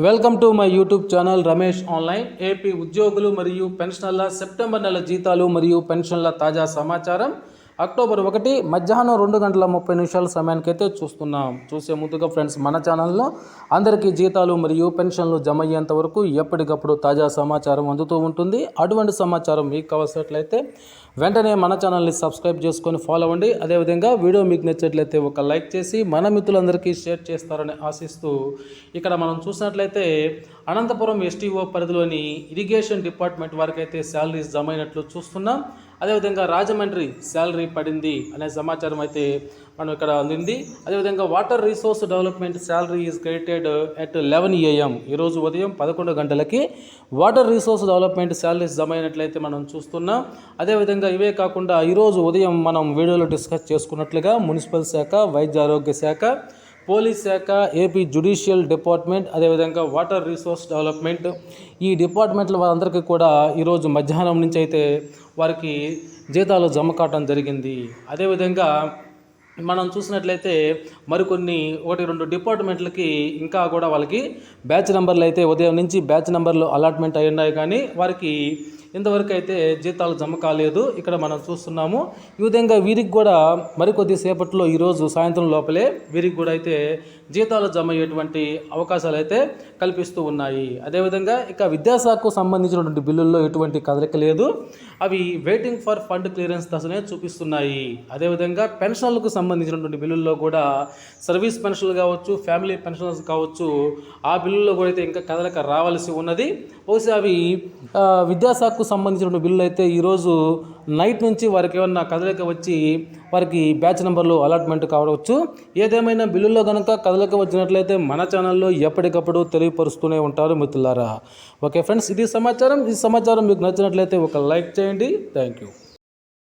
Welcome to my YouTube channel Ramesh online. AP ఉద్యోగులు మరియు పెన్షనర్ల September నెల జీతాలు మరియు పెన్షన్ల తాజా సమాచారం. అక్టోబర్ 1 మధ్యాహ్నం 2:30 సమయానికైతే చూసే ముందుగా ఫ్రెండ్స్, మన ఛానల్లో అందరికీ జీతాలు మరియు పెన్షన్లు జమ అయ్యేంత వరకు ఎప్పటికప్పుడు తాజా సమాచారం అందుతూ ఉంటుంది. అటువంటి సమాచారం మీకు కావాల్సినట్లయితే వెంటనే మన ఛానల్ని సబ్స్క్రైబ్ చేసుకొని ఫాలో అవ్వండి. అదేవిధంగా వీడియో మీకు నచ్చినట్లయితే ఒక లైక్ చేసి మన మిత్రులందరికీ షేర్ చేస్తారని ఆశిస్తూ, ఇక్కడ మనం చూసినట్లయితే అనంతపురం ఎస్టీఓ పరిధిలోని ఇరిగేషన్ డిపార్ట్మెంట్ వారికి అయితే శాలరీస్ జమ అయినట్లు చూస్తున్నాం. అదేవిధంగా రాజమండ్రి శాలరీ పడింది అనే సమాచారం అయితే మనం ఇక్కడ అందింది. అదేవిధంగా water resource development salary is credited at 11 AM. ఈరోజు ఉదయం 11 గంటలకి వాటర్ రిసోర్స్ డెవలప్మెంట్ శాలరీస్ జమ అయినట్లయితే మనం చూస్తున్నాం. అదేవిధంగా ఇవే కాకుండా ఈరోజు ఉదయం మనం వీడియోలో డిస్కస్ చేసుకున్నట్లుగా మున్సిపల్ శాఖ, వైద్య ఆరోగ్య శాఖ, పోలీస్ శాఖ, ఏపీ జ్యుడిషియల్ డిపార్ట్మెంట్, అదేవిధంగా వాటర్ రిసోర్స్ డెవలప్మెంట్, ఈ డిపార్ట్మెంట్ల వారందరికీ కూడా ఈరోజు మధ్యాహ్నం నుంచి అయితే వారికి జీతాలు జమ కావడం జరిగింది. అదేవిధంగా మనం చూసినట్లయితే మరికొన్ని 1-2 డిపార్ట్మెంట్లకి ఇంకా కూడా వాళ్ళకి బ్యాచ్ నెంబర్లు అయితే ఉదయం నుంచి బ్యాచ్ నెంబర్లు అలాట్మెంట్ అయి ఉన్నాయి, కానీ వారికి ఇంతవరకు అయితే జీతాలు జమ కాలేదు. ఇక్కడ మనం చూస్తున్నాము. ఈ విధంగా వీరికి కూడా మరికొద్ది సేపట్లో ఈరోజు సాయంత్రం లోపలే వీరికి కూడా అయితే జీతాలు జమ అయ్యేటువంటి అవకాశాలు అయితే కల్పిస్తూ ఉన్నాయి. అదేవిధంగా ఇక విద్యాశాఖకు సంబంధించినటువంటి బిల్లుల్లో ఎటువంటి కదలిక లేదు. అవి వెయిటింగ్ ఫర్ ఫండ్ క్లియరెన్స్ దశనే చూపిస్తున్నాయి. అదేవిధంగా పెన్షన్లకు సంబంధించినటువంటి బిల్లుల్లో కూడా సర్వీస్ పెన్షన్లు కావచ్చు, ఫ్యామిలీ పెన్షన్స్ కావచ్చు, ఆ బిల్లుల్లో కూడా అయితే ఇంకా కదలిక రావాల్సి ఉన్నది. బహుశా అవి విద్యాశాఖకు సంబంధించిన బిల్లు అయితే ఈరోజు నైట్ నుంచి వారికి ఏమన్నా కదలిక వచ్చి వారికి బ్యాచ్ నెంబర్లు అలాట్మెంట్ కావచ్చు. ఏదేమైనా బిల్లుల్లో కనుక కదలిక వచ్చినట్లయితే మన ఛానల్లో ఎప్పటికప్పుడు తెలియపరుస్తూనే ఉంటారు మిత్రులారా. ఓకే ఫ్రెండ్స్, ఇది సమాచారం. ఈ సమాచారం మీకు నచ్చినట్లయితే ఒక లైక్ చేయండి. Thank you.